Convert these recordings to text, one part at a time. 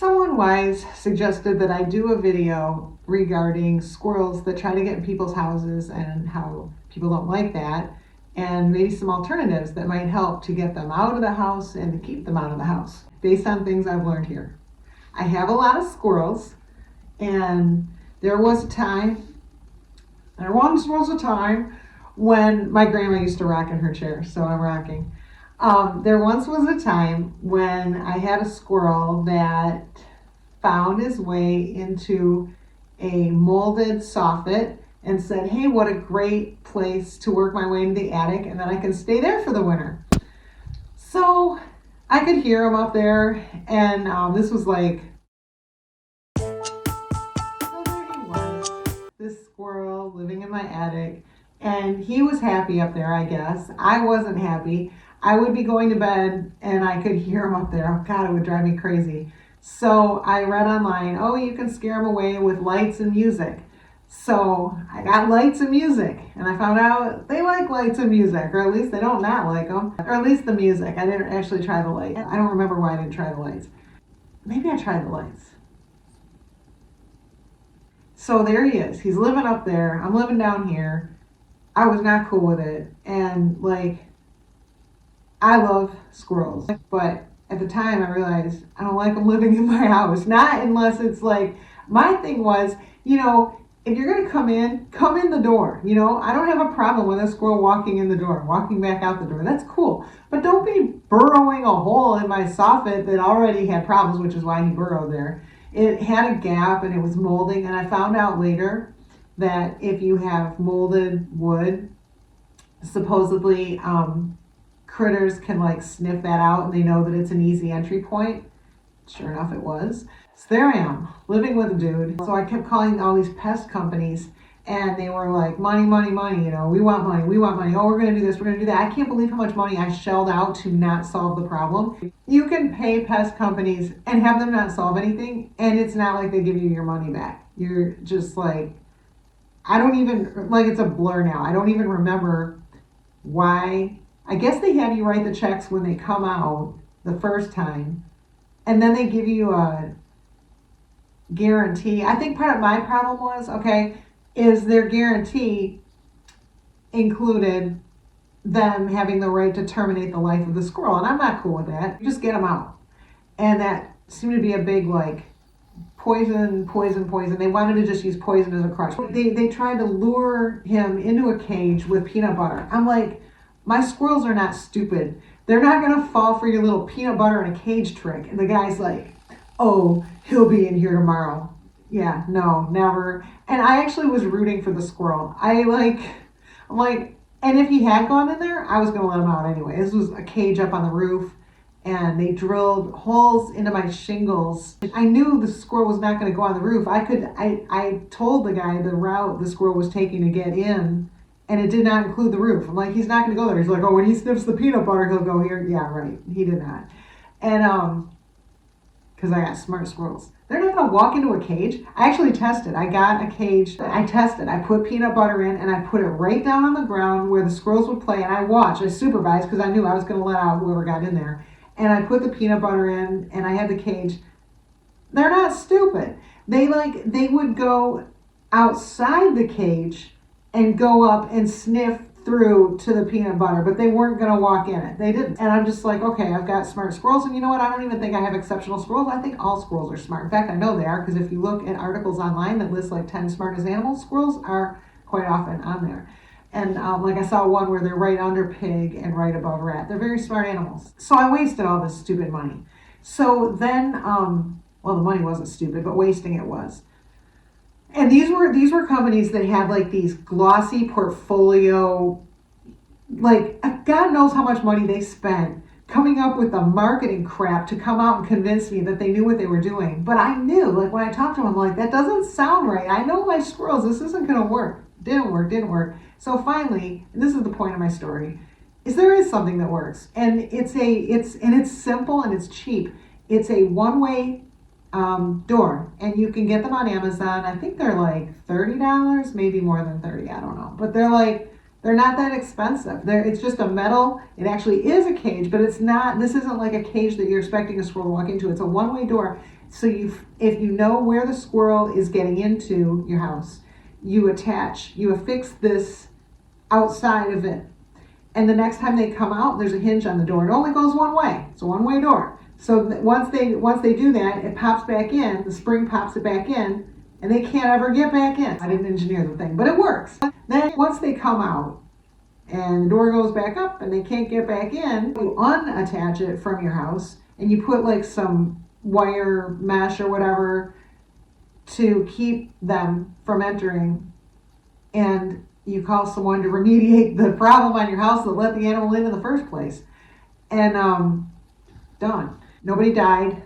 Someone wise suggested that I do a video regarding squirrels that try to get in people's houses and how people don't like that, and maybe some alternatives that might help to get them out of the house and to keep them out of the house based on things I've learned here. I have a lot of squirrels, and there once was a time when my grandma used to rock in her chair, so I'm rocking. There once was a time when I had a squirrel that found his way into a molded soffit and said, hey, what a great place to work my way into the attic, and then I can stay there for the winter. So I could hear him up there, and this was like, so there he was, this squirrel living in my attic, and he was happy up there, I guess. I wasn't happy. I would be going to bed and I could hear him up there. Oh God, it would drive me crazy. So I read online, oh, you can scare them away with lights and music. So I got lights and music, and I found out they like lights and music, or at least they don't not like them, or at least the music. I didn't actually try the light. I don't remember why I didn't try the lights. Maybe I tried the lights. So there he is. He's living up there. I'm living down here. I was not cool with it. And like, I love squirrels, but at the time I realized I don't like them living in my house. Not unless it's like, my thing was, if you're gonna come in the door. I don't have a problem with a squirrel walking in the door, walking back out the door. That's cool. But don't be burrowing a hole in my soffit that already had problems, which is why he burrowed there. It had a gap and it was molding, and I found out later that if you have molded wood, supposedly critters can like sniff that out, and they know that it's an easy entry point. Sure enough, it was. So there I am, living with a dude. So I kept calling all these pest companies, and they were like, money, money, money, we want money, we want money. Oh, we're gonna do this, we're gonna do that. I can't believe how much money I shelled out to not solve the problem. You can pay pest companies and have them not solve anything, and it's not like they give you your money back. You're just like, I don't even, like, it's a blur now. I don't even remember why. I guess they have you write the checks when they come out the first time, and then they give you a guarantee. I think part of my problem was, is their guarantee included them having the right to terminate the life of the squirrel, and I'm not cool with that. You just get them out. And that seemed to be a big, like, poison. They wanted to just use poison as a crutch. They tried to lure him into a cage with peanut butter. I'm like, my squirrels are not stupid. They're not gonna fall for your little peanut butter in a cage trick. And the guy's like, oh, he'll be in here tomorrow. Yeah, no, never. And I actually was rooting for the squirrel. I'm like, and if he had gone in there, I was gonna let him out anyway. This was a cage up on the roof, and they drilled holes into my shingles. I knew the squirrel was not gonna go on the roof. I told the guy the route the squirrel was taking to get in, and it did not include the roof. I'm like, he's not gonna go there. He's like, oh, when he sniffs the peanut butter, he'll go here. Yeah, right, he did not. And because I got smart squirrels. They're not gonna walk into a cage. I actually tested. I got a cage. I tested. I put peanut butter in, and I put it right down on the ground where the squirrels would play, and I watched. I supervised because I knew I was gonna let out whoever got in there. And I put the peanut butter in, and I had the cage. They're not stupid. They would go outside the cage and go up and sniff through to the peanut butter, but they weren't going to walk in it. They didn't. And I'm just like, okay, I've got smart squirrels, and you know what? I don't even think I have exceptional squirrels. I think all squirrels are smart. In fact, I know they are, because if you look at articles online that list like 10 smartest animals, squirrels are quite often on there. And like I saw one where they're right under pig and right above rat. They're very smart animals. So I wasted all this stupid money. So then, well, the money wasn't stupid, but wasting it was. And these were companies that had like these glossy portfolio, like God knows how much money they spent coming up with the marketing crap to come out and convince me that they knew what they were doing. But I knew, like when I talked to them, I'm like, that doesn't sound right. I know my squirrels, this isn't gonna work. Didn't work. So finally, and this is the point of my story, is there is something that works. And it's simple and it's cheap. It's a one-way door, and you can get them on Amazon. I think they're like $30, maybe more than 30, I don't know, but they're not that expensive. It's just a metal, it actually is a cage, but it's not, this isn't like a cage that you're expecting a squirrel to walk into. It's a one-way door, So if you know where the squirrel is getting into your house, you affix this outside of it. And the next time they come out, there's a hinge on the door. It only goes one way. It's a one-way door. So once they do that, it pops back in. The spring pops it back in, and they can't ever get back in. I didn't engineer the thing, but it works. Then once they come out, and the door goes back up, and they can't get back in, you unattach it from your house, and you put like some wire mesh or whatever to keep them from entering, and you call someone to remediate the problem on your house that let the animal in the first place. And done. Nobody died.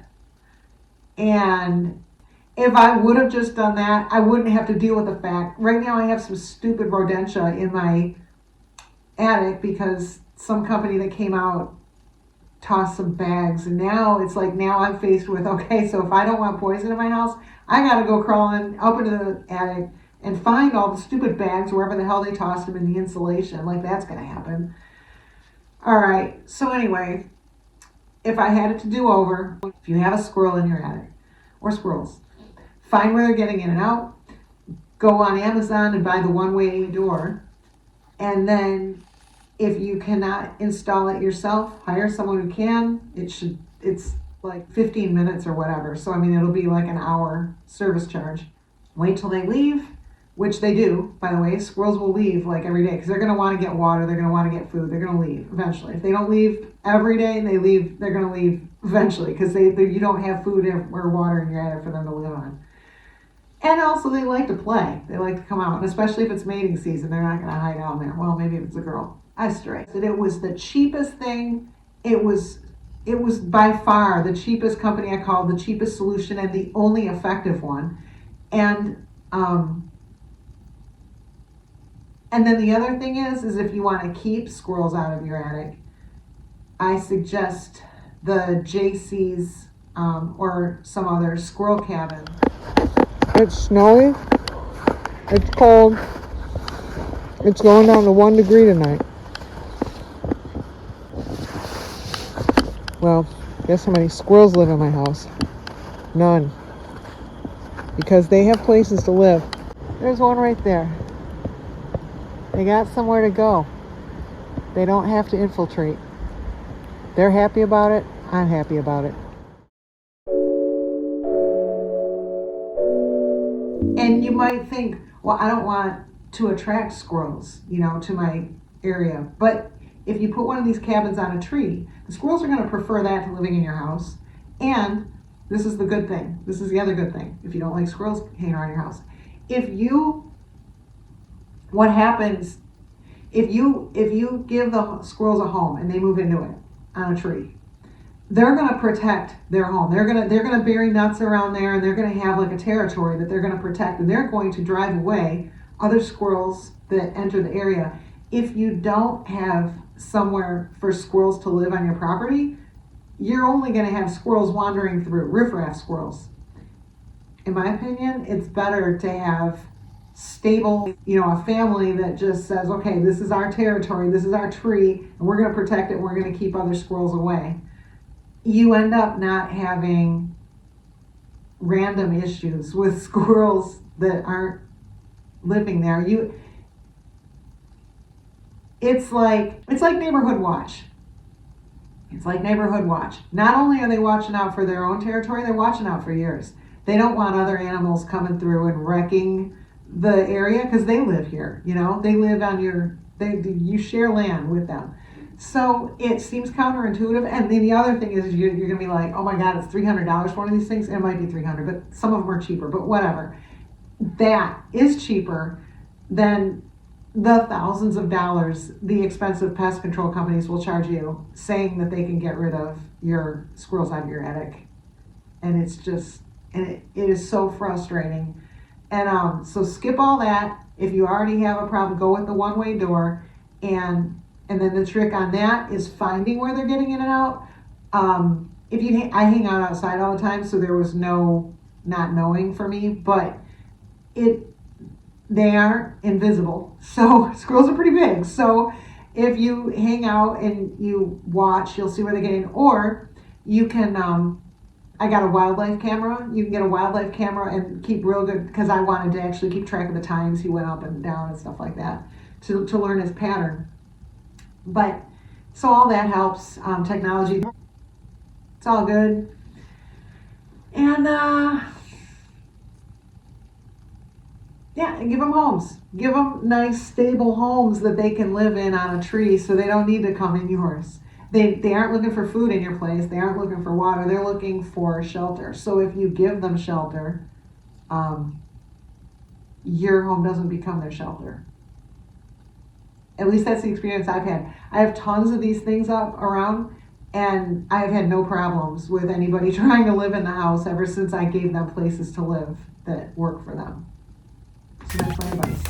And if I would have just done that, I wouldn't have to deal with the fact. Right now I have some stupid rodentia in my attic because some company that came out tossed some bags, and now I'm faced with, okay, so if I don't want poison in my house, I gotta go crawling up into the attic and find all the stupid bags wherever the hell they tossed them in the insulation. Like, that's gonna happen. All right, so anyway, if I had it to do over, if you have a squirrel in your attic, or squirrels, find where they're getting in and out, go on Amazon and buy the one-way door, and then if you cannot install it yourself, hire someone who can. It's like 15 minutes or whatever. So, I mean, it'll be like an hour service charge. Wait till they leave, which they do, by the way. Squirrels will leave like every day because they're going to want to get water. They're going to want to get food. They're going to leave eventually. If they don't leave every day and they leave, they're going to leave eventually because you don't have food or water in your attic for them to live on. And also, they like to play. They like to come out, and especially if it's mating season, they're not going to hide out there. Well, maybe if it's a girl. I stray. It was the cheapest thing. It was by far the cheapest company I called, the cheapest solution, and the only effective one. And then the other thing is if you want to keep squirrels out of your attic, I suggest the JC's or some other squirrel cabin. It's snowy. It's cold. It's going down to 1 degree tonight. Well, guess how many squirrels live in my house? None. Because they have places to live. There's one right there. They got somewhere to go. They don't have to infiltrate. They're happy about it. I'm happy about it. And you might think, well, I don't want to attract squirrels, to my area. But if you put one of these cabins on a tree, the squirrels are going to prefer that to living in your house. And this is the good thing. This is the other good thing. If you don't like squirrels hanging around your house, what happens if you give the squirrels a home and they move into it on a tree? They're going to protect their home. They're going to bury nuts around there, and they're going to have like a territory that they're going to protect, and they're going to drive away other squirrels that enter the area. If you don't have somewhere for squirrels to live on your property, you're only going to have squirrels wandering through, riffraff squirrels. In my opinion, it's better to have stable, a family that just says, okay, this is our territory, this is our tree, and we're going to protect it, and we're going to keep other squirrels away. You end up not having random issues with squirrels that aren't living there. It's like neighborhood watch. It's like neighborhood watch. Not only are they watching out for their own territory, they're watching out for yours. They don't want other animals coming through and wrecking the area because they live here. They live on you share land with them. So it seems counterintuitive. And then the other thing is you're going to be like, oh my God, it's $300 for one of these things. It might be $300, but some of them are cheaper, but whatever. That is cheaper than the thousands of dollars the expensive pest control companies will charge you saying that they can get rid of your squirrels out of your attic. And it is so frustrating. And so skip all that. If you already have a problem, go with the one-way door. And then the trick on that is finding where they're getting in and out. I hang out outside all the time, so there was no not knowing for me, but they aren't invisible. So squirrels are pretty big. So if you hang out and you watch, you'll see where they're getting. Or you can, I got a wildlife camera. You can get a wildlife camera and keep real good, because I wanted to actually keep track of the times he went up and down and stuff like that to learn his pattern. But so all that helps. Technology, it's all good. And yeah, and give them homes. Give them nice, stable homes that they can live in on a tree, so they don't need to come in yours. They aren't looking for food in your place. They aren't looking for water. They're looking for shelter. So if you give them shelter, your home doesn't become their shelter. At least that's the experience I've had. I have tons of these things up around, and I've had no problems with anybody trying to live in the house ever since I gave them places to live that work for them. So that's my advice.